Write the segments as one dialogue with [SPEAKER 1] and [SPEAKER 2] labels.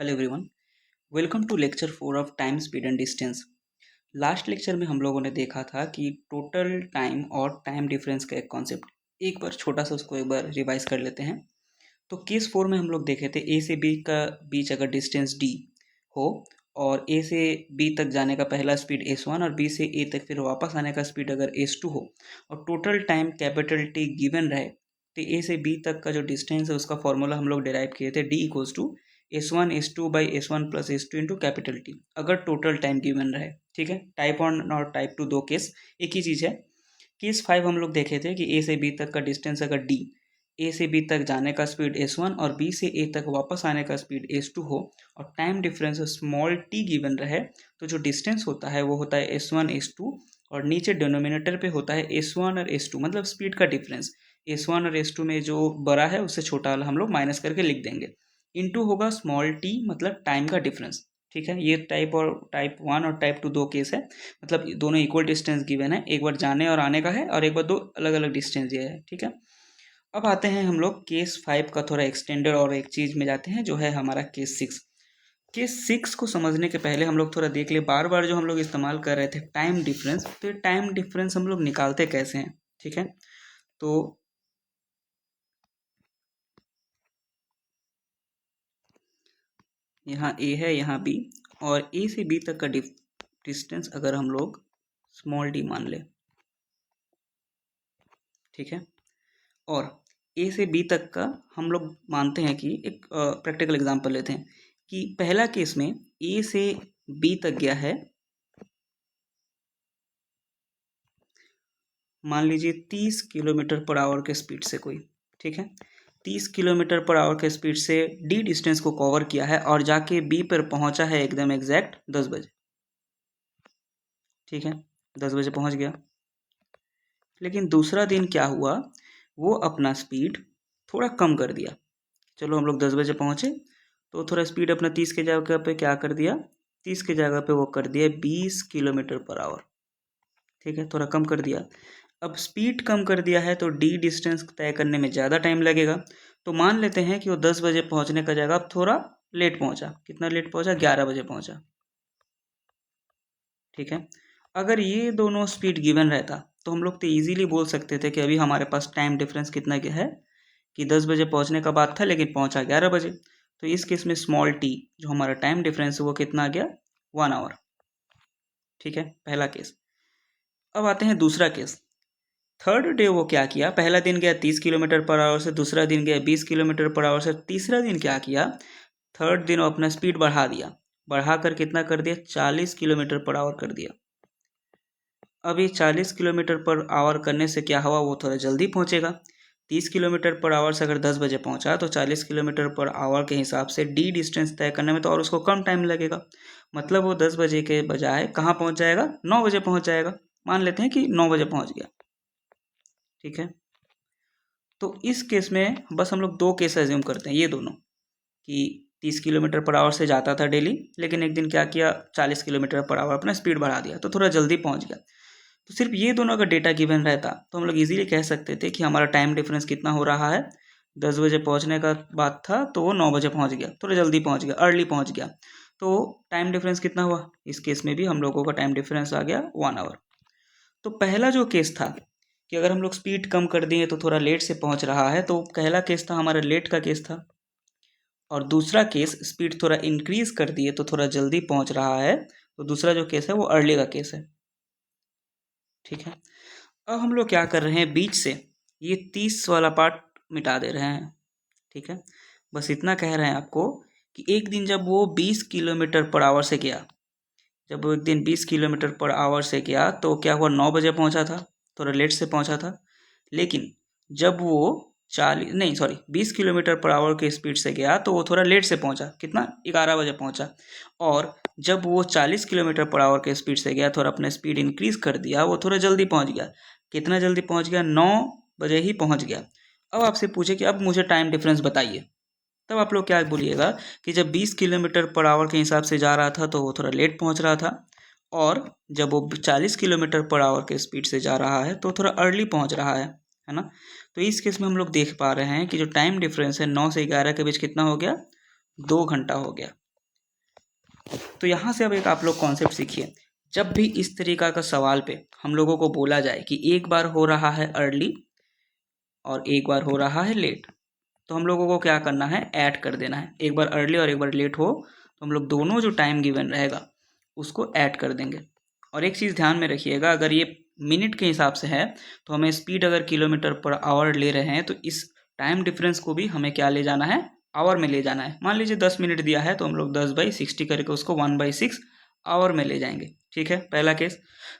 [SPEAKER 1] Hello everyone, welcome to lecture 4 of time speed and distance. Last lecture में हम लोगों ने देखा था कि टोटल टाइम और टाइम डिफरेंस का एक कॉन्सेप्ट एक बार छोटा सा उसको एक बार रिवाइज कर लेते हैं। तो केस 4 में हम लोग देखे थे ए से बी का बीच अगर डिस्टेंस डी हो और ए से बी तक जाने का पहला स्पीड S1 और बी से ए तक फिर वापस आने का स्पीड अगर S2 हो और total time capital T given रहे, तो ए से बी तक का जो डिस्टेंस है उसका फॉर्मूला हम लोग डिराइव किए थे D equals to S1 by S1 plus S2 into capital T, अगर टोटल टाइम गिवन रहे। ठीक है, टाइप 1 और टाइप 2 दो केस एक ही चीज़ है। केस 5 हम लोग देखे थे कि ए से बी तक का डिस्टेंस अगर डी, ए से बी तक जाने का स्पीड S1 और बी से ए तक वापस आने का स्पीड S2 हो और time difference small T given रहे, तो जो डिस्टेंस होता है वो होता है S1 S2 और नीचे डिनोमिनेटर पे होता है S1 और S2, मतलब स्पीड का डिफरेंस। S1 और S2 में जो बड़ा है उससे छोटा वाला हम लोग माइनस करके लिख देंगे। इनटू होगा स्मॉल टी, मतलब टाइम का डिफरेंस। ठीक है, ये टाइप 1 और टाइप 2 दो केस है, मतलब दोनों इक्वल डिस्टेंस गिवन है, एक बार जाने और आने का है और एक बार दो अलग अलग डिस्टेंस दिया है। ठीक है, अब आते हैं हम लोग केस 5 का थोड़ा एक्सटेंडेड और एक चीज़ में जाते हैं जो है हमारा केस 6। केस 6 को समझने के पहले हम लोग थोड़ा देख ले, बार बार जो हम लोग इस्तेमाल कर रहे थे टाइम डिफरेंस, तो टाइम डिफरेंस हम लोग निकालते कैसे हैं। ठीक है, तो यहाँ ए है, यहाँ बी, और ए से बी तक का डिस्टेंस अगर हम लोग स्मॉल डी मान ले। ठीक है, और ए से बी तक का हम लोग मानते हैं कि एक प्रैक्टिकल एग्जांपल लेते हैं कि पहला केस में ए से बी तक गया है, मान लीजिए 30 किलोमीटर पर आवर के स्पीड से कोई। ठीक है, 30 किलोमीटर पर आवर के स्पीड से डी डिस्टेंस को कवर किया है और जाके बी पर पहुंचा है एकदम एग्जैक्ट 10 बजे। ठीक है, 10 बजे पहुंच गया, लेकिन दूसरा दिन क्या हुआ, वो अपना स्पीड थोड़ा कम कर दिया। चलो हम लोग 10 बजे पहुंचे तो थोड़ा स्पीड अपना 30 के जगह पे क्या कर दिया, 30 के जगह पे वो कर दिया 20 किलोमीटर पर आवर। ठीक है, थोड़ा कम कर दिया। अब स्पीड कम कर दिया है तो डी डिस्टेंस तय करने में ज़्यादा टाइम लगेगा, तो मान लेते हैं कि वो 10 बजे पहुंचने का जगह अब थोड़ा लेट पहुंचा। कितना लेट पहुंचा, 11 बजे पहुंचा। ठीक है, अगर ये दोनों स्पीड गिवन रहता तो हम लोग तो इजीली बोल सकते थे कि अभी हमारे पास टाइम डिफरेंस कितना क्या है कि 10 बजे पहुंचने का बात था लेकिन पहुंचा 11 बजे। तो इस केस में स्मॉल टी जो हमारा टाइम डिफरेंस है वो कितना आ गया, 1 आवर। ठीक है, पहला केस। अब आते हैं दूसरा केस। थर्ड डे वो क्या किया, पहला दिन गया 30 किलोमीटर पर आवर से, दूसरा दिन गया 20 किलोमीटर पर आवर से, तीसरा दिन क्या किया, थर्ड दिन वो अपना स्पीड बढ़ा दिया, बढ़ा कर कितना कर दिया, 40 किलोमीटर पर आवर कर दिया। अब ये 40 किलोमीटर पर आवर करने से क्या हुआ, वो थोड़ा जल्दी पहुंचेगा। 30 किलोमीटर पर आवर से अगर 10 बजे पहुंचा तो 40 किलोमीटर पर आवर के हिसाब से डी डिस्टेंस तय करने में तो और उसको कम टाइम लगेगा, मतलब वो 10 बजे के बजाय कहाँ पहुंच जाएगा, 9 बजे पहुंच जाएगा। मान लेते हैं कि 9 बजे पहुंच गया। ठीक है, तो इस केस में बस हम लोग दो केस एज्यूम करते हैं, ये दोनों, कि 30 किलोमीटर पर आवर से जाता था डेली, लेकिन एक दिन क्या किया, 40 किलोमीटर पर आवर अपना स्पीड बढ़ा दिया तो थोड़ा जल्दी पहुंच गया। तो सिर्फ ये दोनों अगर डेटा गिवन रहता तो हम लोग इजीली कह सकते थे कि हमारा टाइम डिफरेंस कितना हो रहा है, 10 बजे पहुंचने का बात था तो वो 9 बजे पहुंच गया, थोड़ा जल्दी पहुंच गया, अर्ली पहुंच गया। तो टाइम डिफरेंस कितना हुआ, इस केस में भी हम लोगों का टाइम डिफरेंस आ गया 1 आवर। तो पहला जो केस था कि अगर हम लोग स्पीड कम कर दिए तो थोड़ा लेट से पहुंच रहा है, तो पहला केस था हमारा लेट का केस था, और दूसरा केस स्पीड थोड़ा इंक्रीज कर दिए तो थोड़ा जल्दी पहुंच रहा है, तो दूसरा जो केस है वो अर्ली का केस है। ठीक है, अब हम लोग क्या कर रहे हैं, बीच से ये 30 वाला पार्ट मिटा दे रहे हैं। ठीक है, बस इतना कह रहे हैं आपको कि एक दिन जब वो 20 किलोमीटर पर आवर से गया, जब वो एक दिन 20 किलोमीटर पर आवर से गया तो क्या हुआ, 9 बजे पहुंचा था, थोड़ा लेट से पहुंचा था। लेकिन जब वो 20 किलोमीटर पर आवर के स्पीड से गया तो वो थोड़ा लेट से पहुंचा, कितना, 11 बजे पहुंचा। और जब वो 40 किलोमीटर पर आवर के स्पीड से गया, थोड़ा अपने स्पीड इंक्रीज कर दिया, वो थोड़ा जल्दी पहुंच गया। कितना जल्दी पहुंच गया, 9 बजे ही पहुंच गया। अब आपसे पूछे कि अब मुझे टाइम डिफरेंस बताइए, तब आप लोग क्या बोलिएगा कि जब 20 किलोमीटर पर आवर के हिसाब से जा रहा था तो वो थोड़ा लेट पहुंच रहा था, और जब वो 40 किलोमीटर पर आवर के स्पीड से जा रहा है तो थोड़ा अर्ली पहुंच रहा है ना। तो इस केस में हम लोग देख पा रहे हैं कि जो टाइम डिफरेंस है 9 से 11 के बीच कितना हो गया, 2 घंटा हो गया। तो यहाँ से अब एक आप लोग कॉन्सेप्ट सीखिए, जब भी इस तरीका का सवाल पे हम लोगों को बोला जाए कि एक बार हो रहा है अर्ली और एक बार हो रहा है लेट, तो हम लोगों को क्या करना है, ऐड कर देना है। एक बार अर्ली और एक बार लेट हो तो हम लोग दोनों जो टाइम गिवन रहेगा उसको ऐड कर देंगे। और एक चीज़ ध्यान में रखिएगा, अगर ये मिनट के हिसाब से है तो हमें स्पीड अगर किलोमीटर पर आवर ले रहे हैं तो इस टाइम डिफरेंस को भी हमें क्या ले जाना है, आवर में ले जाना है। मान लीजिए 10 मिनट दिया है तो हम लोग 10/60 करके उसको 1/6 आवर में ले जाएंगे। ठीक है, पहला केस।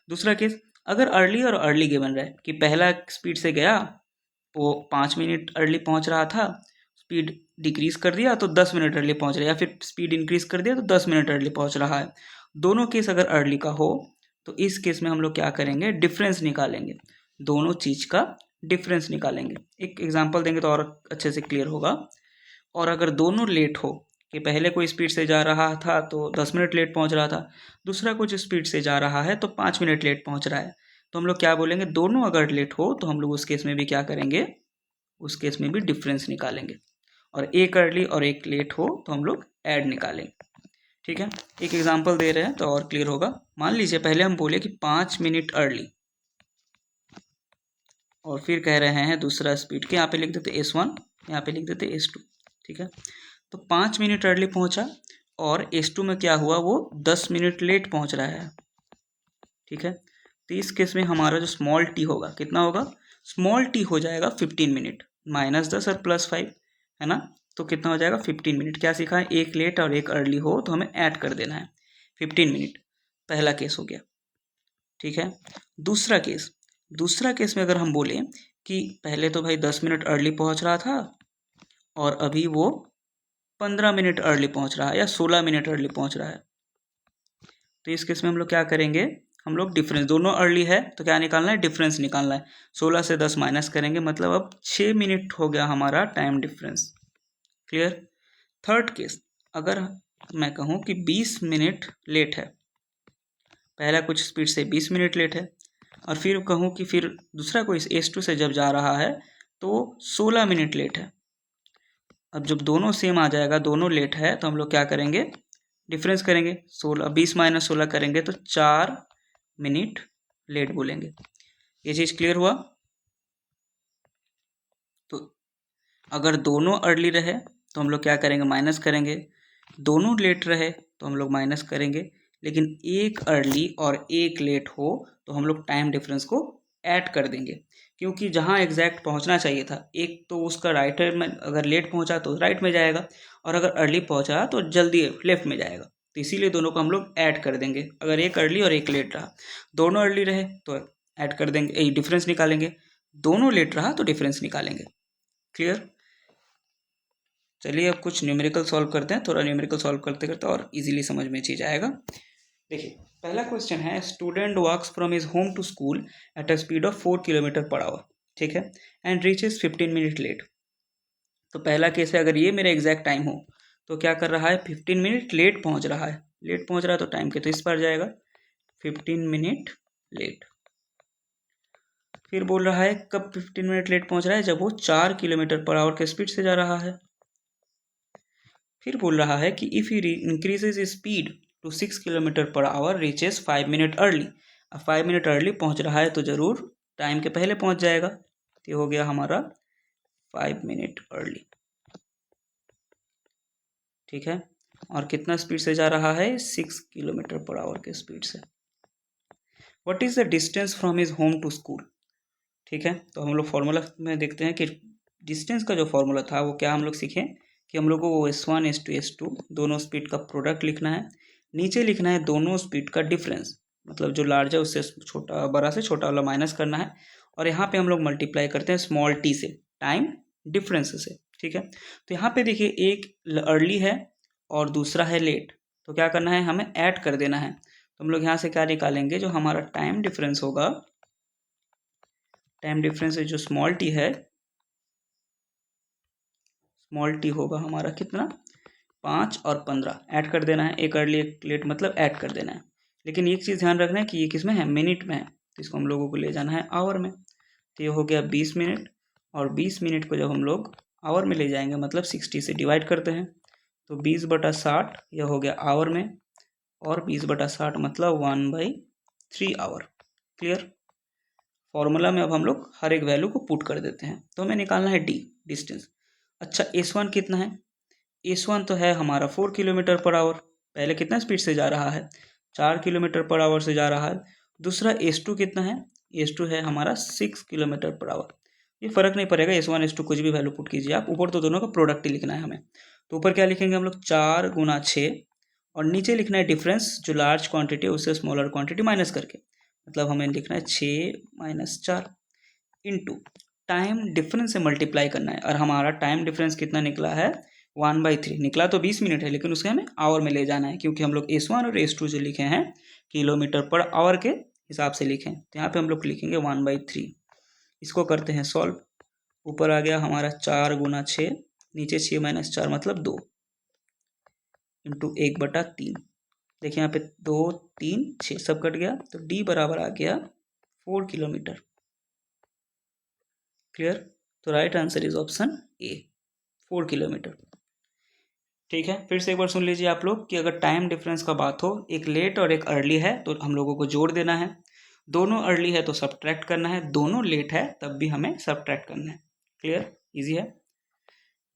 [SPEAKER 1] दूसरा केस, अगर अर्ली और अर्ली गिवन रहे कि पहला स्पीड से गया, वो 5 मिनट अर्ली पहुंच रहा था, स्पीड डिक्रीज कर दिया तो 10 मिनट अर्ली पहुंच रहा है, या फिर स्पीड इंक्रीज कर दिया तो 10 मिनट अर्ली पहुंच रहा है। दोनों केस अगर अर्ली का हो तो इस केस में हम लोग क्या करेंगे, डिफरेंस निकालेंगे, दोनों चीज का डिफरेंस निकालेंगे। एक एग्जांपल देंगे तो और अच्छे से क्लियर होगा। और अगर दोनों लेट हो कि पहले कोई स्पीड से जा रहा था तो 10 मिनट लेट पहुंच रहा था, दूसरा कुछ स्पीड से जा रहा है तो 5 मिनट लेट पहुंच रहा है, तो हम लोग क्या बोलेंगे, दोनों अगर लेट हो तो हम लोग उस केस में भी क्या करेंगे, उस केस में भी डिफरेंस निकालेंगे। और एक अर्ली और एक लेट हो तो हम लोग ऐड निकालेंगे। ठीक है, एक एग्जांपल दे रहे हैं तो और क्लियर होगा। मान लीजिए पहले हम बोले कि 5 मिनट अर्ली, और फिर कह रहे हैं दूसरा स्पीड के, यहाँ पे लिख देते S1, यहाँ पे लिख देते S2। ठीक है, तो 5 मिनट अर्ली पहुंचा और S2 में क्या हुआ, वो 10 मिनट लेट पहुंच रहा है। ठीक है, तो इस केस में हमारा जो स्मॉल टी होगा कितना होगा, स्मॉल टी हो जाएगा 15 मिनट, -10 और +5 है ना, तो कितना हो जाएगा 15 मिनट। क्या सीखा है, एक लेट और एक अर्ली हो तो हमें ऐड कर देना है 15 मिनट। पहला केस हो गया। ठीक है, दूसरा केस, दूसरा केस में अगर हम बोले कि पहले तो भाई 10 मिनट अर्ली पहुंच रहा था और अभी वो 15 मिनट अर्ली पहुंच रहा है या 16 मिनट अर्ली पहुंच रहा है, तो इस केस में हम लोग क्या करेंगे, हम लोग डिफरेंस, दोनों अर्ली है तो क्या निकालना है, डिफरेंस निकालना है। 16 से 10 माइनस करेंगे, मतलब अब 6 मिनट हो गया हमारा time difference. Clear. Third case, अगर मैं कहूँ कि 20 मिनट लेट है, पहला कुछ स्पीड से 20 मिनट लेट है, और फिर कहूँ कि फिर दूसरा कोई S2 से जब जा रहा है तो 16 मिनट लेट है। अब जब दोनों सेम आ जाएगा, दोनों लेट है, तो हम लोग क्या करेंगे, डिफरेंस करेंगे, 20 - 16 करेंगे तो 4 मिनट लेट बोलेंगे। ये चीज़ क्लियर हुआ। तो अगर दोनों अर्ली रहे तो हम लोग क्या करेंगे, माइनस करेंगे, दोनों लेट रहे तो हम लोग माइनस करेंगे, लेकिन एक अर्ली और एक लेट हो तो हम लोग टाइम डिफरेंस को ऐड कर देंगे, क्योंकि जहाँ एग्जैक्ट पहुँचना चाहिए था, एक तो उसका राइट में, अगर लेट पहुँचा तो राइट में जाएगा, और अगर अर्ली पहुँचा तो जल्दी लेफ्ट में जाएगा, तो इसीलिए दोनों को हम लोग ऐड कर देंगे। अगर एक अर्ली और एक लेट रहा, दोनों अर्ली रहे तो ऐड कर देंगे, डिफरेंस निकालेंगे, दोनों लेट रहा तो डिफरेंस निकालेंगे। क्लियर। चलिए अब कुछ न्यूमेरिकल सॉल्व करते हैं, थोड़ा न्यूमेरिकल सॉल्व करते करते और इजीली समझ में चीज आएगा। देखिए पहला क्वेश्चन है, student walks from his home to school at a speed of 4 kilometre per hour, ठीक है, एंड रीचेज 15 मिनट लेट। तो पहला केस है, अगर ये मेरा एग्जैक्ट टाइम हो तो क्या कर रहा है, 15 मिनट लेट पहुंच रहा है, लेट पहुंच रहा है तो टाइम के तो इस पर जाएगा 15 मिनट लेट। फिर बोल रहा है कब 15 मिनट लेट पहुंच रहा है, जब वो 4 किलोमीटर पर आवर के स्पीड से जा रहा है। फिर बोल रहा है कि if he increases speed to 6 kilometre per hour reaches 5 minute early. अब 5 मिनट अर्ली पहुंच रहा है तो ज़रूर टाइम के पहले पहुंच जाएगा, तो ये हो गया हमारा 5 मिनट अर्ली। ठीक है, और कितना स्पीड से जा रहा है, 6 किलोमीटर पर आवर के स्पीड से। What is the distance from his home to school. ठीक है, तो हम लोग फॉर्मूला में देखते हैं कि डिस्टेंस का जो फॉर्मूला था वो क्या हम लोग सीखें कि हम लोग को S1 S2 S2 दोनों स्पीड का प्रोडक्ट लिखना है, नीचे लिखना है दोनों स्पीड का डिफरेंस, मतलब जो लार्ज है उससे छोटा, बड़ा से छोटा वाला माइनस करना है, और यहाँ पे हम लोग मल्टीप्लाई करते हैं स्मॉल टी से, टाइम डिफरेंस से। ठीक है, तो यहाँ पे देखिए एक अर्ली है और दूसरा है लेट, तो क्या करना है, हमें ऐड कर देना है। तो हम लोग यहाँ से क्या निकालेंगे, जो हमारा टाइम डिफरेंस होगा, टाइम डिफरेंस जो स्मॉल टी है, स्मॉल टी होगा हमारा कितना, 5 और 15 ऐड कर देना है, एक अर्ली एक लेट मतलब ऐड कर देना है। लेकिन एक चीज़ ध्यान रखना है कि ये किस में है, मिनट में है, तो इसको हम लोगों को ले जाना है आवर में। तो ये हो गया 20 मिनट, और 20 मिनट को जब हम लोग आवर में ले जाएंगे मतलब 60 से डिवाइड करते हैं, तो 20/60 यह हो गया आवर में, और 20/60 मतलब 1/3 आवर। क्लियर। फॉर्मूला में अब हम लोग हर एक वैल्यू को पुट कर देते हैं। तो हमें निकालना है डी, डिस्टेंस। अच्छा, S1 कितना है? S1 तो है हमारा 4 किलोमीटर पर आवर। पहले कितना स्पीड से जा रहा है? 4 किलोमीटर पर आवर से जा रहा है। दूसरा S2 कितना है? S2 है हमारा 6 किलोमीटर पर आवर। ये फर्क नहीं पड़ेगा, S1 S2 कुछ भी वैल्यू पुट कीजिए आप, ऊपर तो दोनों का प्रोडक्ट ही लिखना है हमें। तो ऊपर क्या लिखेंगे हम लोग? 4 गुना 6, और नीचे लिखना है डिफरेंस, जो लार्ज क्वांटिटी है उससे स्मॉलर क्वांटिटी माइनस करके, मतलब हमें लिखना है 6-4 इंटू टाइम डिफरेंस से मल्टीप्लाई करना है। और हमारा टाइम डिफरेंस कितना निकला है? 1/3 निकला। तो 20 मिनट है, लेकिन उसके हमें आवर में ले जाना है, क्योंकि हम लोग S1 और S2 जो लिखे हैं किलोमीटर पर आवर के हिसाब से लिखे हैं। तो यहाँ पे हम लोग लिखेंगे 1/3। इसको करते हैं सॉल्व। ऊपर आ गया हमारा 4 गुना 6, नीचे 6-4 मतलब 2, इंटू 1/3। देखिए यहाँ पे 2 3 6 सब कट गया, तो डी बराबर आ गया 4 किलोमीटर। क्लियर। तो right answer is option A, 4 kilometre. ठीक है, फिर से एक बार सुन लीजिए आप लोग कि अगर टाइम डिफरेंस का बात हो, एक लेट और एक अर्ली है, तो हम लोगों को जोड़ देना है। दोनों अर्ली है तो सब्ट्रैक्ट करना है, दोनों लेट है तब भी हमें सब्ट्रैक्ट करना है। क्लियर, इजी है।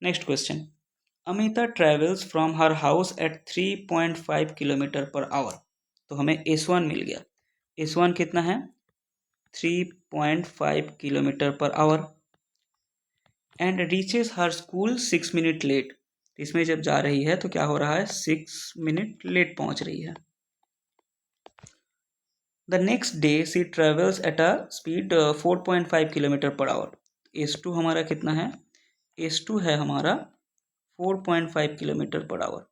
[SPEAKER 1] Next question. Amita travels from her house at 3.5 kilometre per hour. तो हमें S1 मिल गया। S1 कितना है? 3.5 kilometre per hour. And reaches her school 6 minute late. इसमें जब जा रही है तो क्या हो रहा है? 6 मिनट लेट पहुंच रही है। The next day she travels at a speed 4.5 kilometre per hour. S2 हमारा कितना है? S2 है हमारा 4.5 किलोमीटर पर आवर।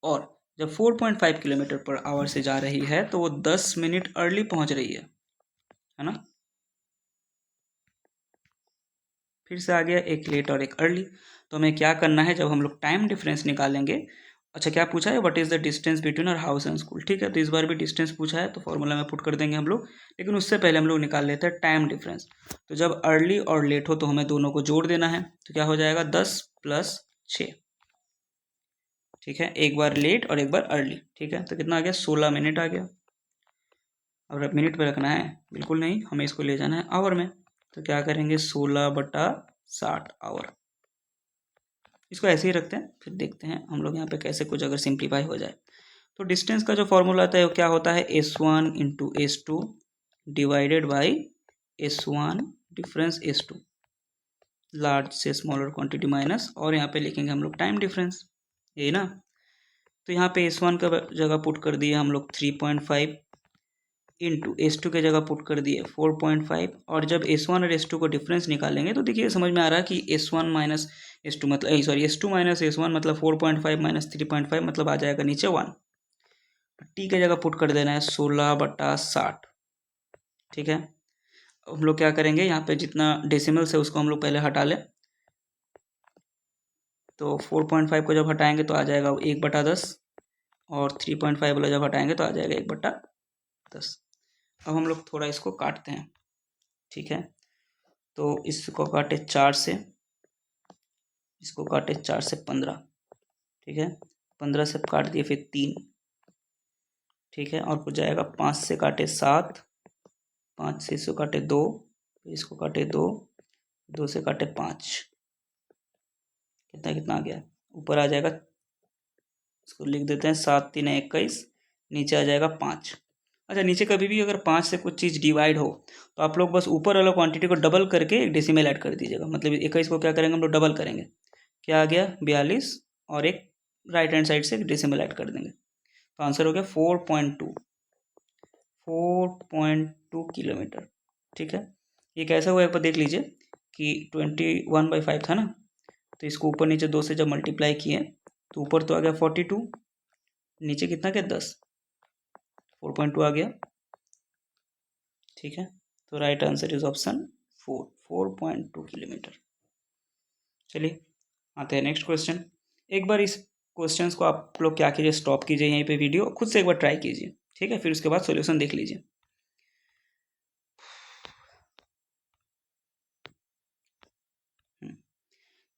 [SPEAKER 1] और जब 4.5 किलोमीटर पर आवर से जा रही है तो वो 10 मिनट अर्ली पहुंच रही है ना। फिर से आ गया एक लेट और एक अर्ली। तो हमें क्या करना है जब हम लोग टाइम डिफरेंस निकालेंगे? अच्छा, क्या पूछा है? What is the distance between our house and school. ठीक है, तो इस बार भी डिस्टेंस पूछा है तो फॉर्मूला में पुट कर देंगे हम लोग, लेकिन उससे पहले हम लोग निकाल लेते हैं टाइम डिफरेंस। तो जब अर्ली और लेट हो तो हमें दोनों को जोड़ देना है। तो क्या हो जाएगा? 10 + 6। ठीक है, एक बार लेट और एक बार अर्ली। ठीक है, तो कितना आ गया? 16 मिनट आ गया। और अब मिनट पे रखना है? बिल्कुल नहीं, हमें इसको ले जाना है आवर में। तो क्या करेंगे? 16/60 आवर। इसको ऐसे ही रखते हैं, फिर देखते हैं हम लोग यहाँ पे कैसे कुछ अगर सिंप्लीफाई हो जाए। तो डिस्टेंस का जो फॉर्मूला आता है वो क्या होता है? S1 × S2 divided by S1 difference S2, large से स्मॉलर क्वांटिटी माइनस, और यहाँ पे लिखेंगे हम लोग टाइम डिफरेंस, यही ना। तो यहाँ पे S1 का जगह पुट कर दिए हम लोग 3.5, इंटू S2 के जगह पुट कर दिए 4.5। और जब S1 और S2 को डिफरेंस निकालेंगे तो देखिए समझ में आ रहा है कि S1 माइनस S2 मतलब S2 माइनस S1 मतलब 4.5 माइनस 3.5 मतलब आ जाएगा नीचे 1। टी के जगह पुट कर देना है 16/60। ठीक है, हम लोग क्या करेंगे? यहाँ पे जितना डेसिमल्स है उसको हम लोग पहले हटा लें। तो 4.5 को जब हटाएंगे तो आ जाएगा 1/10, और 3.5 वाला जब हटाएंगे तो आ जाएगा 1/10। अब हम लोग थोड़ा इसको काटते हैं। ठीक है, तो इसको काटे 4 से, इसको काटे 4 से 15। ठीक है, 15 से काट दिए फिर 3। ठीक है, और कुछ जाएगा 5 से काटे 7, 5 से इसको काटे 2, इसको काटे 2, 2 से काटे 5। कितना कितना आ गया? ऊपर आ जाएगा, इसको लिख देते हैं 7 3 21, नीचे आ जाएगा 5। अच्छा, नीचे कभी भी अगर 5 से कुछ चीज़ डिवाइड हो तो आप लोग बस ऊपर वाला क्वांटिटी को डबल करके एक डेसिमल ऐड कर दीजिएगा। मतलब 21 को क्या करेंगे हम लोग? डबल करेंगे। क्या आ गया? 42, और एक राइट हैंड साइड से एक डेसिमल ऐड कर देंगे। तो आंसर हो गया 4.2 किलोमीटर। ठीक है, ये कैसा हुआ एक बार देख लीजिए कि 21/5 था ना, तो इसको ऊपर नीचे 2 से जब मल्टीप्लाई किए तो ऊपर तो आ गया 42, नीचे कितना क्या? 10, 4.2 आ गया। ठीक है, तो right answer is option 4.2 kilometre. चलिए आते हैं नेक्स्ट क्वेश्चन। एक बार इस क्वेश्चंस को आप लोग क्या कीजिए? स्टॉप कीजिए यहीं पे वीडियो, खुद से एक बार ट्राई कीजिए। ठीक है, फिर उसके बाद सॉल्यूशन देख लीजिए।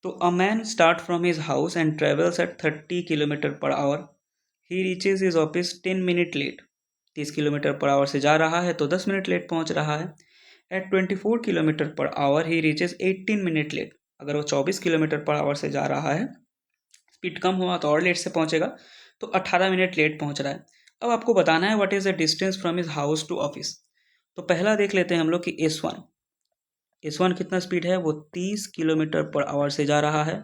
[SPEAKER 1] तो a man start from his house and travels at 30 kilometre per hour, he reaches his office 10 minute late. 30 kilometre per hour से जा रहा है तो 10 मिनट लेट पहुंच रहा है। At 24 kilometre per hour he reaches 18 minute late. अगर वो 24 किलोमीटर पर आवर से जा रहा है, स्पीड कम हुआ तो और लेट से पहुंचेगा, तो 18 मिनट लेट पहुंच रहा है। अब आपको बताना है what is the distance from his house to office. तो पहला देख लेते हैं हम लोग कि एस वन कितना स्पीड है, वो 30 किलोमीटर पर आवर से जा रहा है।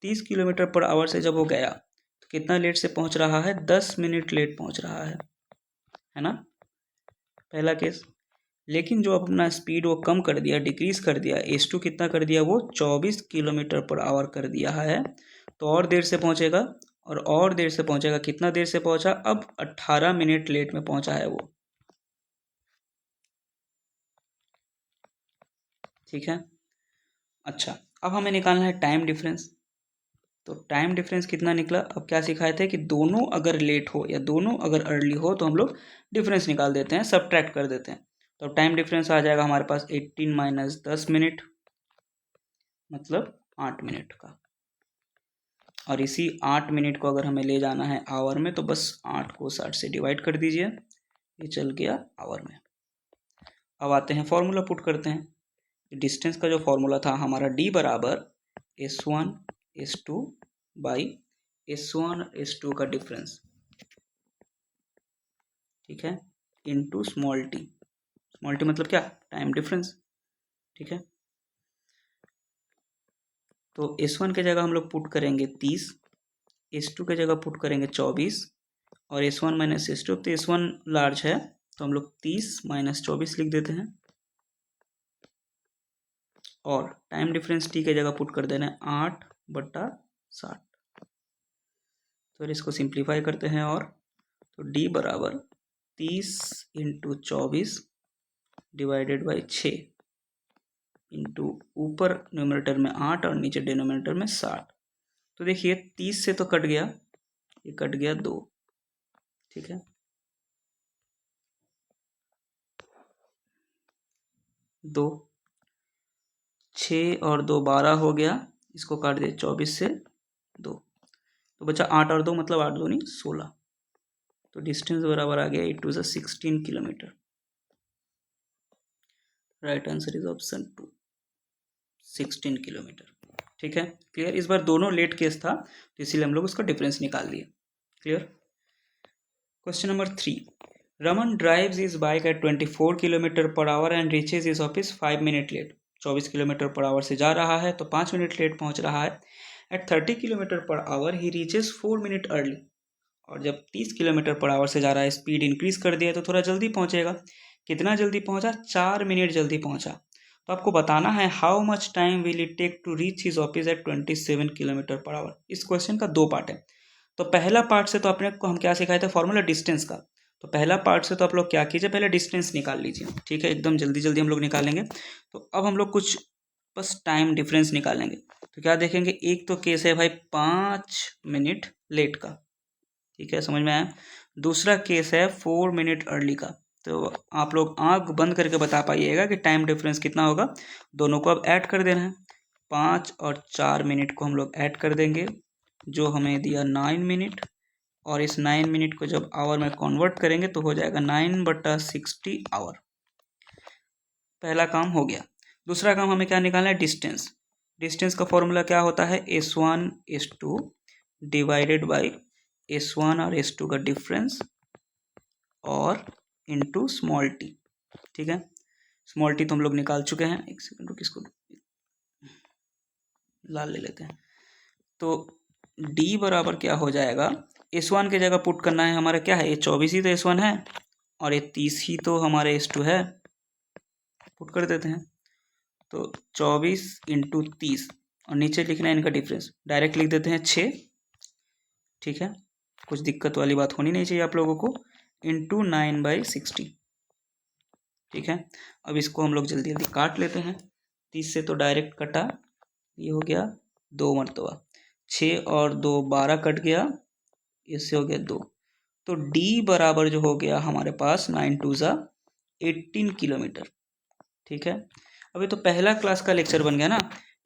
[SPEAKER 1] 30 किलोमीटर पर आवर से जब वो गया तो कितना लेट से पहुंच रहा है, 10 मिनट लेट पहुंच रहा है ना, पहला केस। लेकिन जो अपना स्पीड वो कम कर दिया, डिक्रीज कर दिया, S2 कितना कर दिया, वो 24 किलोमीटर पर आवर कर दिया है, तो और देर से पहुंचेगा और देर से पहुंचेगा। कितना देर से पहुंचा, अब 18 मिनट लेट में पहुंचा है वो। ठीक है। अच्छा, अब हमें निकालना है टाइम डिफरेंस। तो टाइम डिफरेंस कितना निकला, अब क्या सिखाए थे कि दोनों अगर लेट हो या दोनों अगर अर्ली हो तो हम लोग डिफरेंस निकाल देते हैं, सबट्रैक्ट कर देते हैं। तो टाइम डिफरेंस आ जाएगा हमारे पास 18 माइनस 10 मिनट, मतलब 8 मिनट का। और इसी 8 मिनट को अगर हमें ले जाना है आवर में, तो बस 8 को 60 से डिवाइड कर दीजिए, ये चल गया आवर में। अब आते हैं फॉर्मूला पुट करते हैं। डिस्टेंस का जो फॉर्मूला था हमारा, D बराबर S1 S2 by S1 S2 का डिफरेंस, ठीक है, into small T. Small T मतलब क्या, टाइम डिफरेंस। ठीक है, तो S1 के जगह हम लोग पुट करेंगे 30, S2 के जगह पुट करेंगे 24, और S1 माइनस S2, तो S1 लार्ज है तो हम लोग 30 माइनस 24 लिख देते हैं, और टाइम डिफरेंस T के जगह पुट कर देना है 8/60। तो फिर इसको सिंप्लीफाई करते हैं, और तो D बराबर 30 इंटू 24 डिवाइडेड बाई 6 इंटू ऊपर न्यूमरेटर में 8 और नीचे डिनोमिनेटर में 60। तो देखिए 30 से तो कट गया, ये कट गया 2। ठीक है, 2, 6 और 2 12 हो गया, इसको काट दिया 24 से 2, तो बचा 8 और 2, मतलब 8 दूनी 16। तो डिस्टेंस बराबर आ गया 8 to 16 kilometre. Right answer is option 2, 16 kilometre. ठीक है, क्लियर। इस बार दोनों लेट केस था तो इसीलिए हम लोग उसका डिफरेंस निकाल दिए। Clear. Question number 3, Raman drives his bike at 24 kilometre per hour and reaches his office 5 minute late. 24 kilometre per hour से जा रहा है तो 5 मिनट लेट पहुंच रहा है। At 30 kilometre per hour he reaches 4 minute early. और जब 30 किलोमीटर पर आवर से जा रहा है, स्पीड इंक्रीज कर दिया तो थोड़ा जल्दी पहुंचेगा। कितना जल्दी पहुंचा, 4 मिनट जल्दी पहुंचा। तो आपको बताना है how much time will it take to reach his office at 27 kilometre per hour. इस क्वेश्चन का 2 पार्ट है। तो पहला पार्ट से तो अपने को हम क्या सिखाए थे, फॉर्मूला डिस्टेंस का। तो पहला पार्ट से तो आप लोग क्या कीजिए, पहले डिस्टेंस निकाल लीजिए। ठीक है, एकदम जल्दी जल्दी हम लोग निकालेंगे। तो अब हम लोग कुछ बस टाइम डिफरेंस निकालेंगे। तो क्या देखेंगे, एक तो केस है भाई 5 मिनट लेट का, ठीक है, समझ में आया। दूसरा केस है 4 मिनट अर्ली का। तो आप लोग आंख बंद करके बता पाइएगा कि टाइम डिफरेंस कितना होगा। दोनों को अब ऐड कर देना है, 5 और 4 मिनट को हम लोग ऐड कर देंगे, जो हमें दिया 9 मिनट। और इस 9 मिनट को जब आवर में कन्वर्ट करेंगे तो हो जाएगा 9/60 आवर। पहला काम हो गया। दूसरा काम हमें क्या निकालना है, डिस्टेंस। डिस्टेंस का फॉर्मूला क्या होता है, S1 S2 divided by S1 और S2 का डिफरेंस और इनटू स्मॉल टी। ठीक है, स्मॉल टी तो हम लोग निकाल चुके हैं। एक सेकंड रुक, इसको लाल ले लेते हैं। तो D बराबर क्या हो जाएगा, S1 की जगह पुट करना है हमारा, क्या है, ये 24 ही तो S1 है और ये 30 ही तो हमारे S2 है। पुट कर देते हैं, तो 24 इंटू 30 और नीचे लिखना है इनका डिफरेंस, डायरेक्ट लिख देते हैं 6। ठीक है, कुछ दिक्कत वाली बात होनी नहीं चाहिए आप लोगों को, इंटू 9/60। ठीक है, अब इसको हम लोग जल्दी जल्दी काट लेते हैं। 30 से तो डायरेक्ट कटा, ये हो गया 2 मरतबा, 6 और 2 12 कट गया, इससे हो गया 2। तो D बराबर जो हो गया हमारे पास 9 2 18 किलोमीटर। ठीक है, अभी तो पहला क्लास का लेक्चर बन गया ना।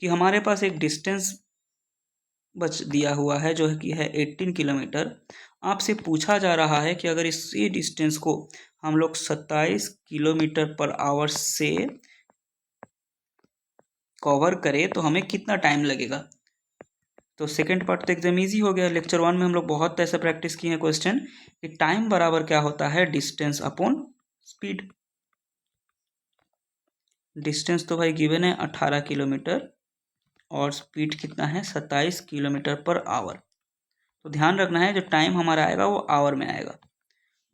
[SPEAKER 1] कि हमारे पास एक डिस्टेंस बच दिया हुआ है जो कि है 18 किलोमीटर। आपसे पूछा जा रहा है कि अगर इसी डिस्टेंस को हम लोग 27 किलोमीटर पर आवर से कवर करें तो हमें कितना टाइम लगेगा। तो सेकंड पार्ट तो एकदम इजी हो गया। लेक्चर 1 में हम लोग बहुत ऐसा प्रैक्टिस किए हैं क्वेश्चन कि टाइम बराबर क्या होता है, डिस्टेंस अपॉन स्पीड। डिस्टेंस तो भाई गिवन है 18 किलोमीटर और स्पीड कितना है 27 किलोमीटर पर आवर। तो ध्यान रखना है जो टाइम हमारा आएगा वो आवर में आएगा।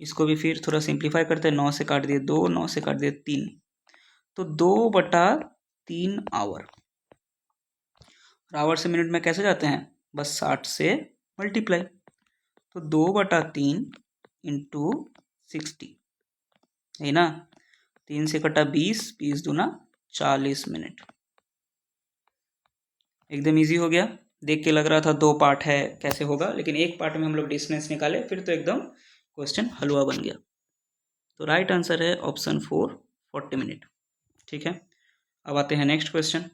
[SPEAKER 1] इसको भी फिर थोड़ा सिंप्लीफाई करते हैं। 9 से काट दिए 2, 9 से काट दिए 3, तो 2/3 आवर। आवर से मिनट में कैसे जाते हैं, बस 60 से मल्टीप्लाई। तो 2/3 इंटू 60 है ना। 3 से कटा 20, 20 दूना 40 मिनट। एकदम इजी हो गया। देख के लग रहा था 2 पार्ट है कैसे होगा, लेकिन एक पार्ट में हम लोग डिस्टेंस निकाले फिर तो एकदम क्वेश्चन हलवा बन गया। तो राइट आंसर है ऑप्शन 4, 40 मिनट। ठीक है, अब आते हैं नेक्स्ट क्वेश्चन।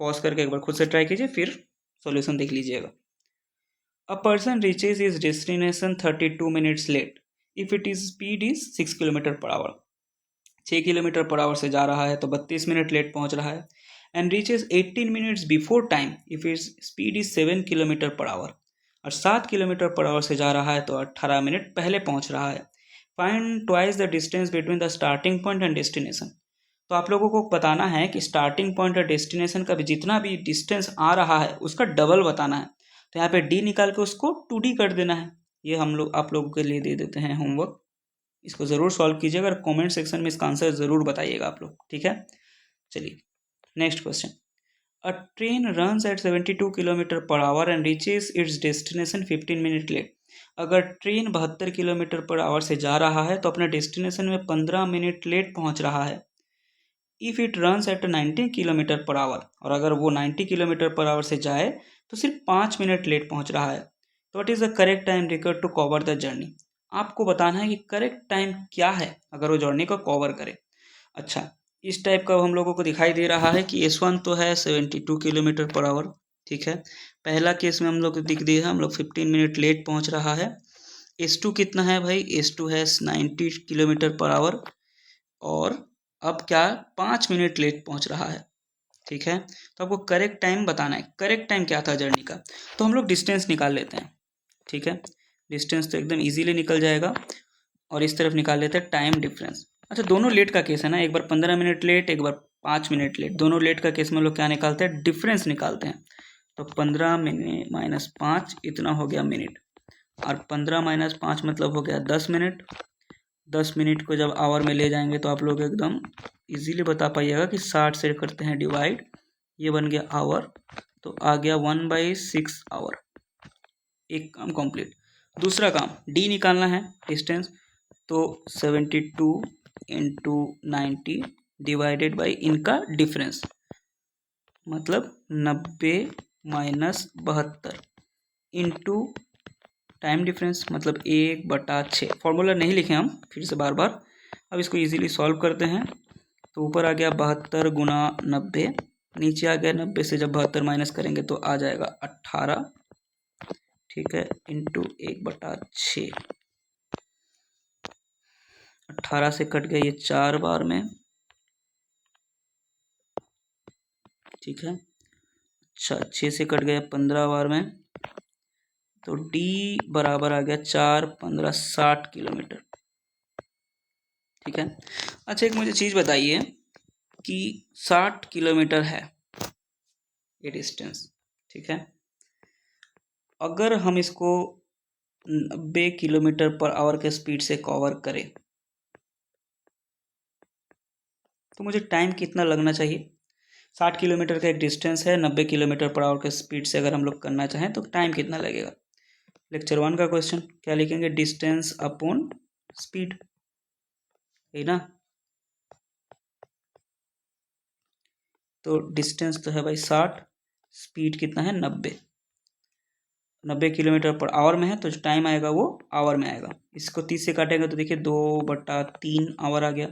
[SPEAKER 1] पॉज करके एक बार खुद से ट्राई कीजिए फिर सॉल्यूशन देख लीजिएगा। A person reaches is destination 32 minutes late if it is speed is 6 kilometre per hour. 6 kilometre per hour से जा रहा है तो 32 मिनट लेट पहुंच रहा है। And reaches 18 minutes before time if is speed is 7 kilometre per our. और 7 kilometre per hour से जा रहा है तो 18 मिनट पहले पहुंच रहा है। Find twice the distance between the starting point and destination. तो आप लोगों को बताना है कि स्टार्टिंग पॉइंट और डेस्टिनेशन का भी जितना भी डिस्टेंस आ रहा है उसका डबल बताना है। तो यहाँ पे डी निकाल के उसको 2D कर देना है। ये हम लोग आप लोगों के लिए दे देते हैं होमवर्क। इसको ज़रूर सॉल्व कीजिएगा और कमेंट सेक्शन में इसका आंसर ज़रूर बताइएगा आप लोग। ठीक है, चलिए next question. A train runs at 72 kilometre per hour and reaches its destination 15 minute late. अगर ट्रेन 72 किलोमीटर पर आवर से जा रहा है तो अपने डेस्टिनेशन में 15 मिनट लेट पहुंच रहा है। If it runs at 90 kilometre per our, और अगर वो 90 किलोमीटर पर आवर से जाए तो सिर्फ 5 मिनट लेट पहुंच रहा है। तो what is the correct time required to cover the journey. आपको बताना है कि करेक्ट टाइम क्या है अगर वो जर्नी को कवर करे। अच्छा, इस टाइप का हम लोगों को दिखाई दे रहा है कि S1 तो है 72 किलोमीटर पर आवर। ठीक है, पहला केस में हम लोग दिख दिया है हम लोग 15 मिनट लेट पहुंच रहा है। S2 कितना है भाई, S2 है 90 किलोमीटर पर आवर और अब क्या 5 मिनट लेट पहुंच रहा है। ठीक है, तो आपको करेक्ट टाइम बताना है। करेक्ट टाइम क्या था जर्नी का, तो हम लोग डिस्टेंस निकाल लेते हैं। ठीक है, डिस्टेंस तो एकदम इजीली निकल जाएगा और इस तरफ निकाल लेते हैं टाइम डिफरेंस। अच्छा, दोनों लेट का केस है ना, एक बार 15 मिनट लेट, एक बार 5 मिनट लेट। दोनों लेट का केस में लोग क्या निकालते हैं, डिफरेंस निकालते हैं। तो 15 मिनट माइनस 5 इतना हो गया मिनट, और 15 माइनस 5 मतलब हो गया 10 मिनट। 10 मिनट को जब आवर में ले जाएंगे तो आप लोग एकदम इजीली बता पाइएगा कि 60 से करते हैं डिवाइड, ये बन गया आवर, तो आ गया 1/6 आवर। एक काम कंप्लीट। दूसरा काम डी निकालना है डिस्टेंस, तो 72 इंटू 90 डिवाइडेड बाई इनका डिफरेंस, मतलब 90 माइनस 72 इंटू टाइम डिफरेंस मतलब 1/6। फॉर्मूला नहीं लिखे हम फिर से बार बार, अब इसको इजीली सॉल्व करते हैं। तो ऊपर आ गया 72 गुना 90, नीचे आ गया 90 से जब 72 माइनस करेंगे तो आ जाएगा 18। ठीक है, इंटू 1/6। 18 से कट गया ये 4 बार में। ठीक है, अच्छा 6 से कट गया 15 बार में, तो डी बराबर आ गया 4 15 60 किलोमीटर। ठीक है, अच्छा एक मुझे चीज़ बताइए कि 60 किलोमीटर है ये डिस्टेंस। ठीक है, अगर हम इसको 90 किलोमीटर पर आवर के स्पीड से कवर करें तो मुझे टाइम कितना लगना चाहिए। 60 किलोमीटर का एक डिस्टेंस है, 90 किलोमीटर पर आवर के स्पीड से अगर हम लोग करना चाहें तो टाइम कितना लगेगा। लेक्चर 1 का क्वेश्चन क्या लिखेंगे, डिस्टेंस अपॉन स्पीड, है ना। तो डिस्टेंस तो है भाई 60, स्पीड कितना है 90। 90 किलोमीटर पर आवर में है तो जो टाइम आएगा वो आवर में आएगा। इसको 30 से काटेंगे तो देखिए 2/3 आवर आ गया।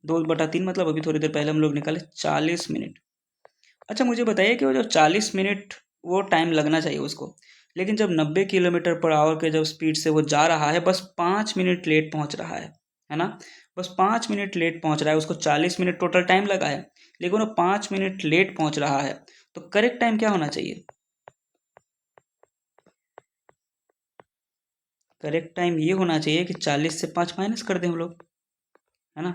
[SPEAKER 1] 2/3 मतलब अभी थोड़ी देर पहले हम लोग निकाले 40 मिनट। अच्छा मुझे बताइए कि वो जो 40 मिनट वो टाइम लगना चाहिए उसको, लेकिन जब 90 किलोमीटर पर आवर के जब स्पीड से वो जा रहा है, बस 5 मिनट लेट पहुंच रहा है ना। बस 5 मिनट लेट पहुंच रहा है, उसको 40 मिनट टोटल टाइम लगा है, लेकिन वो 5 मिनट लेट पहुंच रहा है। तो करेक्ट टाइम क्या होना चाहिए? करेक्ट टाइम ये होना चाहिए कि 40 से 5 माइनस कर दें हम लोग, है ना।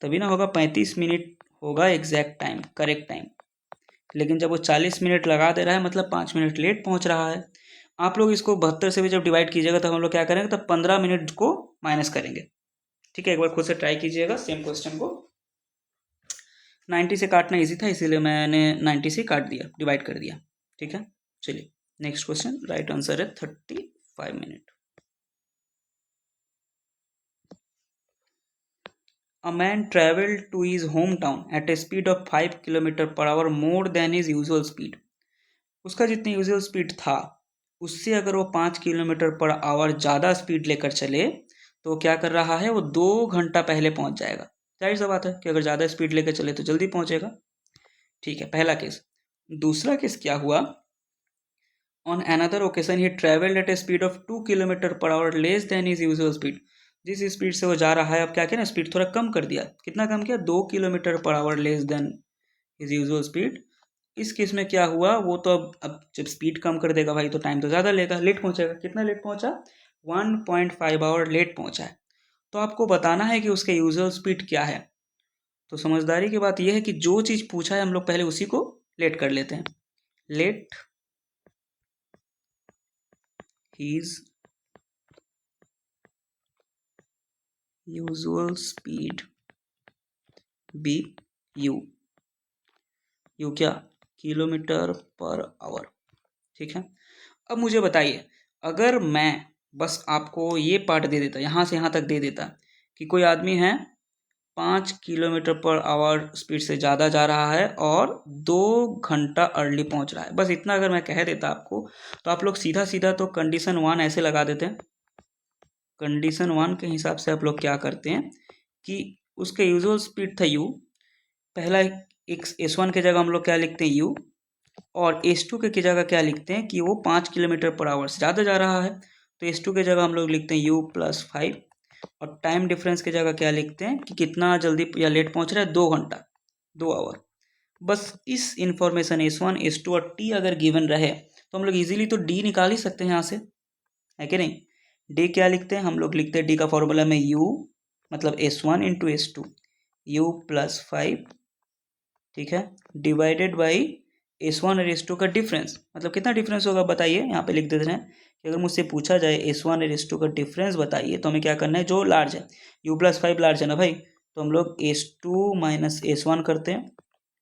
[SPEAKER 1] तभी ना होगा 35 मिनट होगा एग्जैक्ट टाइम, करेक्ट टाइम। लेकिन जब वो 40 मिनट लगा दे रहा है मतलब 5 मिनट लेट पहुंच रहा है। आप लोग इसको 72 से भी जब डिवाइड कीजिएगा तो हम लोग क्या करेंगे, तब 15 मिनट को माइनस करेंगे। ठीक है, एक बार खुद से ट्राई कीजिएगा सेम क्वेश्चन को। 90 से काटना इजी था, इसीलिए मैंने 90 से काट दिया, डिवाइड कर दिया। ठीक है, चलिए नेक्स्ट क्वेश्चन। राइट आंसर है 35 minute. A man traveled to his hometown at a speed of 5 kilometre per our more than his usual speed। उसका जितनी यूजुअल स्पीड था उससे अगर वो 5 किलोमीटर पर आवर ज़्यादा स्पीड लेकर चले तो वो क्या कर रहा है, वो 2 घंटा पहले पहुंच जाएगा। जाहिर सा बात है कि अगर ज़्यादा स्पीड लेकर चले तो जल्दी पहुंचेगा। ठीक है, पहला केस। दूसरा केस क्या हुआ, on another occasion he travelled at a speed of 2 kilometre per hour less than his usual speed. जिस स्पीड से वो जा रहा है, अब क्या किया ना, स्पीड थोड़ा कम कर दिया। कितना कम किया, 2 kilometre per hour less than his usual speed. इस केस में क्या हुआ, वो तो अब जब स्पीड कम कर देगा भाई तो टाइम तो ज़्यादा लेगा, लेट पहुंचेगा। कितना लेट पहुंचा, 1.5 आवर लेट पहुंचा है। तो आपको बताना है कि उसके यूजुअल स्पीड क्या है। तो समझदारी की बात यह है कि जो चीज़ पूछा है हम लोग पहले उसी को लेट कर लेते हैं। Let his usual speed be u. U क्या, किलोमीटर पर आवर। ठीक है, अब मुझे बताइए, अगर मैं बस आपको ये पार्ट दे देता, यहाँ से यहाँ तक दे देता कि कोई आदमी है 5 किलोमीटर पर आवर स्पीड से ज़्यादा जा रहा है और 2 घंटा अर्ली पहुँच रहा है, बस इतना अगर मैं कह देता आपको, तो आप लोग सीधा सीधा तो कंडीशन 1 ऐसे लगा देते हैं। कंडीशन 1 के हिसाब से आप लोग क्या करते हैं कि उसके यूजुअल स्पीड था u, पहला एक S1 के जगह हम लोग क्या लिखते हैं u, और S2 के जगह क्या लिखते हैं कि वो 5 किलोमीटर पर आवर से ज़्यादा जा रहा है, तो S2 के जगह हम लोग लिखते हैं u+5, और टाइम डिफरेंस की जगह क्या लिखते हैं कि कितना जल्दी या लेट पहुंच रहा है, 2 घंटा, 2 आवर। बस इस इंफॉर्मेशन S1 S2 और T अगर गिवन रहे तो हम लोग इजीली तो D निकाल ही सकते हैं यहाँ से, है कि नहीं। D क्या लिखते हैं, हम लोग लिखते हैं D का फॉर्मूला में U मतलब S1 इंटू S2, u+5, ठीक है, डिवाइडेड बाई S1 और S2 का डिफरेंस। मतलब कितना डिफरेंस होगा बताइए, यहाँ पे लिख देते हैं कि अगर मुझसे पूछा जाए S1 और S2 का डिफरेंस बताइए तो हमें क्या करना है, जो लार्ज है, u+5 लार्ज है ना भाई, तो हम लोग S2 माइनस S1 करते हैं।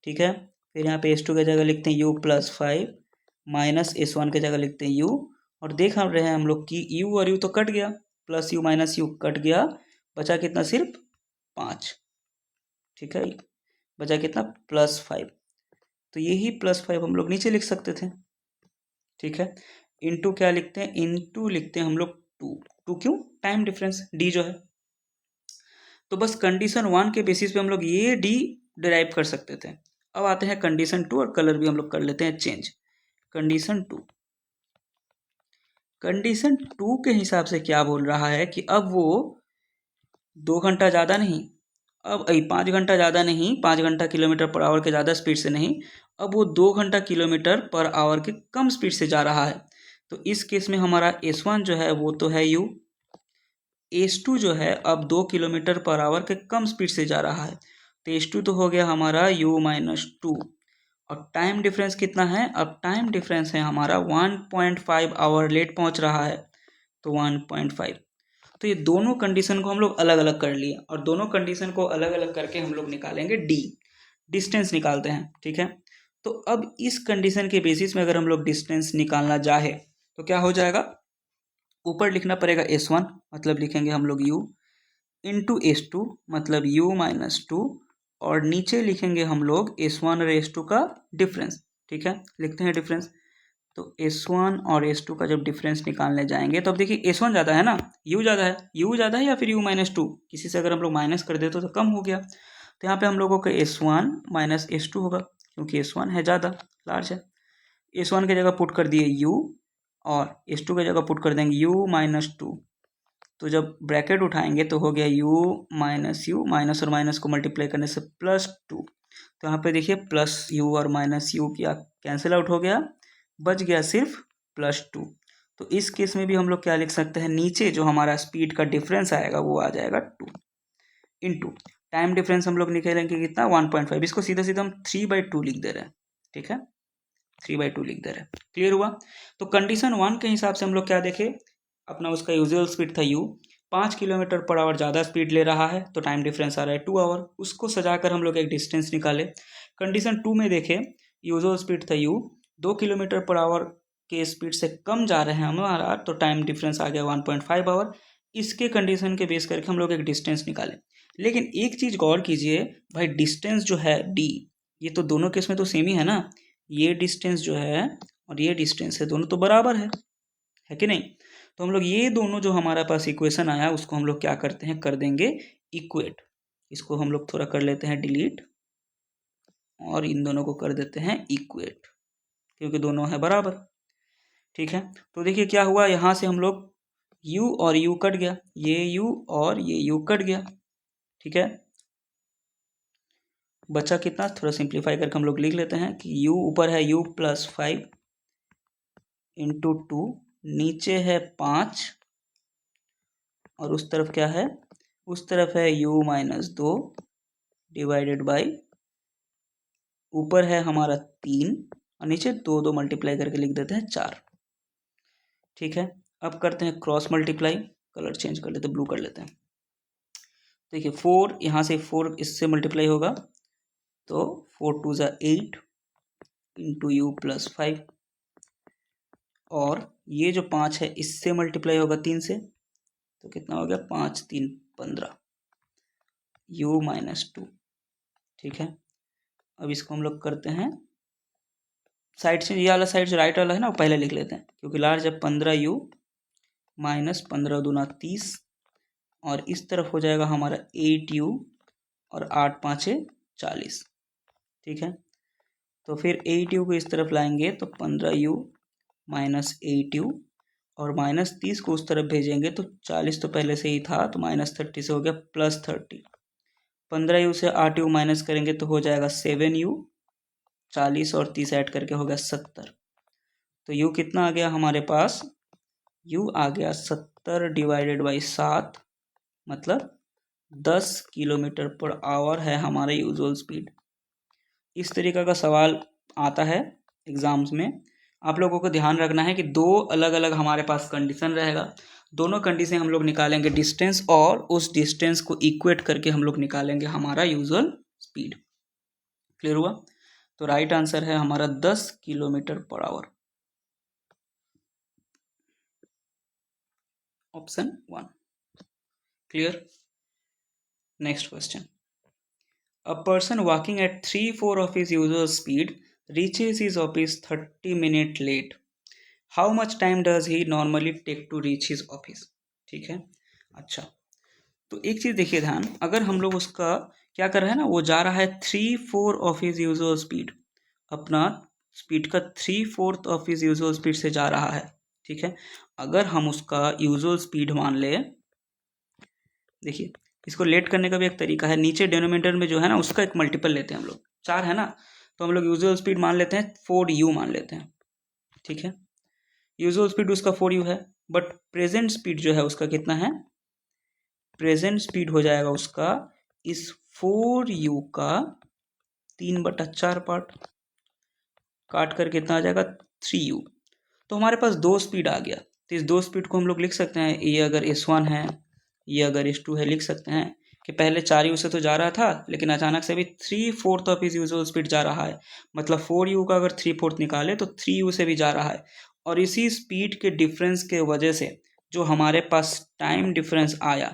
[SPEAKER 1] ठीक है, फिर यहाँ पे S2 की जगह लिखते हैं u+5 माइनस S1 की जगह लिखते हैं u, और देख हम रहे हैं हम लोग कि u और u तो कट गया, plus you minus you cut गया, बचा कितना, सिर्फ 5। ठीक है, बचा कितना, +5। तो यही +5 हम लोग नीचे लिख सकते थे। ठीक है, इनटू क्या लिखते हैं, इनटू लिखते हैं हम लोग 2। 2 क्यों, टाइम डिफरेंस d जो है। तो बस कंडीशन 1 के बेसिस पे हम लोग ये d डिराइव कर सकते थे। अब आते हैं कंडीशन 2, और कलर भी हम लोग कर लेते हैं चेंज। कंडीशन 2, कंडीशन 2 के हिसाब से क्या बोल रहा है कि अब वो 2 घंटा ज़्यादा नहीं, अब 5 घंटा ज़्यादा नहीं, 5 घंटा किलोमीटर पर आवर के ज़्यादा स्पीड से नहीं, अब वो 2 घंटा किलोमीटर पर आवर के कम स्पीड से जा रहा है। तो इस केस में हमारा S1 जो है वो तो है u, S2 जो है अब 2 किलोमीटर पर आवर के कम स्पीड से जा रहा है, तो S2 तो हो गया हमारा u-2, और टाइम डिफरेंस कितना है, अब टाइम डिफरेंस है हमारा 1.5 आवर लेट पहुंच रहा है, तो 1.5। तो ये दोनों कंडीशन को हम लोग अलग अलग कर लिए, और दोनों कंडीशन को अलग अलग करके हम लोग निकालेंगे d, डिस्टेंस निकालते हैं। ठीक है, तो अब इस कंडीशन के बेसिस में अगर हम लोग डिस्टेंस निकालना चाहे तो क्या हो जाएगा, ऊपर लिखना पड़ेगा S1 मतलब लिखेंगे हम लोग u, इंटू S2 मतलब u-2, और नीचे लिखेंगे हम लोग S1 और S2 का डिफरेंस। ठीक है, लिखते हैं डिफरेंस। तो S1 और S2 का जब डिफरेंस निकालने जाएंगे तो अब देखिए S1 ज़्यादा है ना, U ज़्यादा है, U ज़्यादा है या फिर u-2, किसी से अगर हम लोग माइनस कर देते तो कम हो गया, तो यहाँ पे हम लोगों का S1 माइनस S2 होगा। क्योंकि S1 है ज़्यादा, लार्ज है। S1 की जगह पुट कर दिए U और S2 की जगह पुट कर देंगे U माइनस 2। तो जब ब्रैकेट उठाएंगे तो हो गया U, माइनस और माइनस को मल्टीप्लाई करने से +2। तो यहाँ पे देखिए प्लस U और माइनस U क्या कैंसिल आउट हो गया, बच गया सिर्फ +2। तो इस केस में भी हम लोग क्या लिख सकते हैं, नीचे जो हमारा स्पीड का डिफरेंस आएगा वो आ जाएगा 2 इंटू टाइम डिफरेंस हम लोग निकालेंगे कितना 1.5। इसको सीधा सीधा हम 3/2 लिख दे रहे हैं, ठीक है, 3/2 लिख दे रहे हैं। क्लियर हुआ। तो कंडीशन 1 के हिसाब से हम लोग क्या देखे, अपना उसका यूजुअल स्पीड था U, 5 किलोमीटर पर आवर ज़्यादा स्पीड ले रहा है तो टाइम डिफरेंस आ रहा है 2 आवर। उसको सजाकर हम लोग एक डिस्टेंस निकाले। कंडीशन 2 में देखे यूजुअल स्पीड था U, 2 किलोमीटर पर आवर के स्पीड से कम जा रहे हैं हमारा तो टाइम डिफरेंस आ गया 1.5 आवर। इसके कंडीशन के बेस करके हम लोग एक डिस्टेंस निकाले। लेकिन एक चीज़ गौर कीजिए भाई, डिस्टेंस जो है D, ये तो दोनों केस में तो सेम ही है ना, ये डिस्टेंस जो है और ये डिस्टेंस है दोनों तो बराबर है कि नहीं। तो हम लोग ये दोनों जो हमारे पास इक्वेशन आया उसको हम लोग क्या करते हैं, कर देंगे इक्वेट। इसको हम लोग थोड़ा कर लेते हैं डिलीट और इन दोनों को कर देते हैं इक्वेट, क्योंकि दोनों है बराबर, ठीक है। तो देखिए क्या हुआ, यहाँ से हम लोग U और U कट गया, ये U और ये U कट गया, ठीक है। बचा कितना, थोड़ा सिंप्लीफाई करके हम लोग लिख लेते हैं कि U ऊपर है U + 5 इंटू 2, नीचे है 5 और उस तरफ क्या है, उस तरफ है U - 2 डिवाइडेड बाई, ऊपर है हमारा 3 और नीचे 2 मल्टीप्लाई करके लिख देते हैं 4, ठीक है। अब करते हैं क्रॉस मल्टीप्लाई, कलर चेंज कर लेते हैं, ब्लू कर लेते हैं। देखिए 4 यहाँ से 4 इससे मल्टीप्लाई होगा तो 4 × 2 = 8 इंटू U + 5 और ये जो 5 है इससे मल्टीप्लाई होगा 3 से तो कितना हो गया 5 × 3 = 15 U - 2, ठीक है। अब इसको हम लोग करते हैं साइड से, ये वाला साइड जो राइट वाला है ना वो पहले लिख लेते हैं क्योंकि लार्ज है। 15U - 15 × 2 = 30 और इस तरफ हो जाएगा हमारा 8U और 8 × 5 = 40, ठीक है। तो फिर 8U को इस तरफ लाएंगे तो 15U - 8U और -30 को उस तरफ भेजेंगे तो 40 तो पहले से ही था तो -30 से हो गया +30। 15U से 8U माइनस करेंगे तो हो जाएगा 7U, 40 और 30 ऐड करके हो गया 70। तो U कितना आ गया हमारे पास, U आ गया 70 डिवाइडेड बाई 7, मतलब 10 किलोमीटर पर आवर है हमारा यूजुअल स्पीड। इस तरीक़ा का सवाल आता है एग्ज़ाम्स में। आप लोगों को ध्यान रखना है कि 2 अलग अलग हमारे पास कंडीशन रहेगा, दोनों कंडीशन हम लोग निकालेंगे डिस्टेंस और उस डिस्टेंस को इक्वेट करके हम लोग निकालेंगे हमारा यूजुअल स्पीड। क्लियर हुआ। तो राइट आंसर है हमारा 10 kilometre per our, option 1। Clear. Next question, a person walking at 3/4 of his usual speed reaches his office 30 minutes late. How much time does he normally take to reach his office? ठीक है। अच्छा, तो एक चीज़ देखिए ध्यान, अगर हम लोग उसका क्या कर रहे हैं ना, वो जा रहा है 3/4 ऑफ हिज यूजुअल स्पीड, अपना स्पीड का 3/4 ऑफ हिज यूजुअल स्पीड से जा रहा है, ठीक है। अगर हम उसका यूजुअल स्पीड मान ले, देखिए इसको लेट करने का भी एक तरीका है, नीचे डिनोमिनेटर में जो है ना उसका एक मल्टीपल लेते हैं हम लोग, 4 है ना तो हम लोग यूजुअल स्पीड मान लेते हैं 4U मान लेते हैं, ठीक है। यूजुअल स्पीड उसका 4U है, बट प्रेजेंट स्पीड जो है उसका कितना है, प्रेजेंट स्पीड हो जाएगा उसका इस 4U का 3/4 पार्ट, काट कर कितना आ जाएगा 3U। तो हमारे पास 2 स्पीड आ गया। तो इस 2 स्पीड को हम लोग लिख सकते हैं, ये अगर S1 है ये अगर S2 है, लिख सकते हैं कि पहले 4U से तो जा रहा था लेकिन अचानक से भी 3/4 ऑफ इस यूजुअल स्पीड जा रहा है, मतलब 4U का अगर 3/4 निकाले तो 3U से भी जा रहा है। और इसी स्पीड के डिफरेंस के वजह से जो हमारे पास टाइम डिफरेंस आया,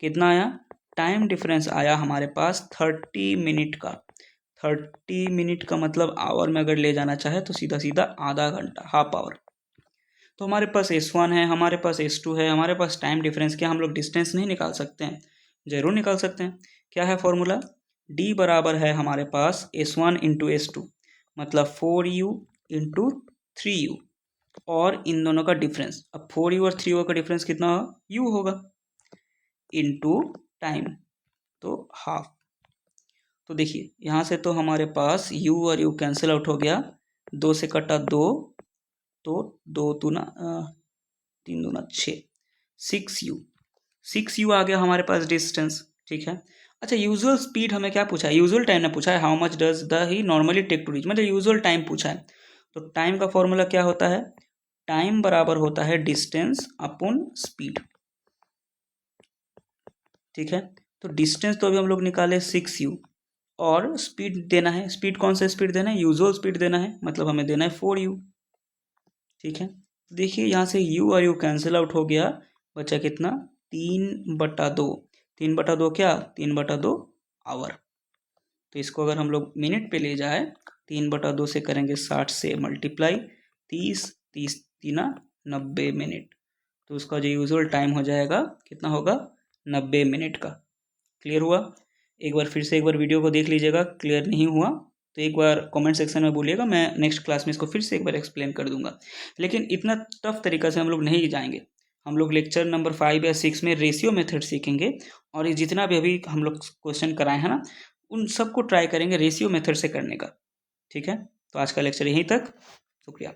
[SPEAKER 1] कितना आया, टाइम डिफरेंस आया हमारे पास 30 मिनट का। 30 मिनट का मतलब आवर में अगर ले जाना चाहे तो सीधा सीधा आधा घंटा, हाफ आवर। तो हमारे पास S1 है, हमारे पास S2 है, हमारे पास टाइम डिफरेंस, क्या हम लोग डिस्टेंस नहीं निकाल सकते हैं? ज़रूर निकाल सकते हैं। क्या है फॉर्मूला, D बराबर है हमारे पास S1 × S2। मतलब 4u इंटू 3u, और इन दोनों का डिफरेंस, अब 4u और 3u का डिफरेंस कितना u होगा, इंटू टाइम, तो हाफ। तो देखिए यहाँ से तो हमारे पास u और u कैंसिल आउट हो गया, 2 से कटा 2, तो 2 दूना 3 दूना 6, 6u आ गया हमारे पास डिस्टेंस। ठीक है, अच्छा यूजुअल स्पीड हमें क्या पूछा है, यूजुअल टाइम ने पूछा है, how much does the he normally take to reach, मतलब यूजुअल टाइम पूछा है। तो टाइम का फॉर्मूला क्या होता है, टाइम बराबर होता है डिस्टेंस अपॉन स्पीड। ठीक है, तो डिस्टेंस तो अभी हम लोग निकाले 6u, और स्पीड देना है, स्पीड कौन सा स्पीड देना है, यूजुअल स्पीड देना है, मतलब हमें देना है 4u। ठीक है, देखिए यहाँ से u और u कैंसिल आउट हो गया, बचा कितना 3/2, 3/2 क्या, 3/2 आवर। तो इसको अगर हम लोग मिनट पे ले जाए, 3/2 से करेंगे 60 से मल्टीप्लाई, 30 मिनट, तो उसका जो यूजुअल टाइम हो जाएगा कितना होगा, 90 मिनट का। क्लियर हुआ, एक बार फिर से एक बार वीडियो को देख लीजिएगा, क्लियर नहीं हुआ तो एक बार कमेंट सेक्शन में बोलिएगा, मैं नेक्स्ट क्लास में इसको फिर से एक बार एक्सप्लेन कर दूंगा। लेकिन इतना टफ तरीका से हम लोग नहीं जाएंगे, हम लोग लेक्चर नंबर 5 या 6 में रेशियो मेथड सीखेंगे, और ये जितना भी अभी हम लोग क्वेश्चन कराए हैं ना, उन सबको ट्राई करेंगे रेशियो मेथड से करने का। ठीक है, तो आज का लेक्चर यहीं तक, शुक्रिया।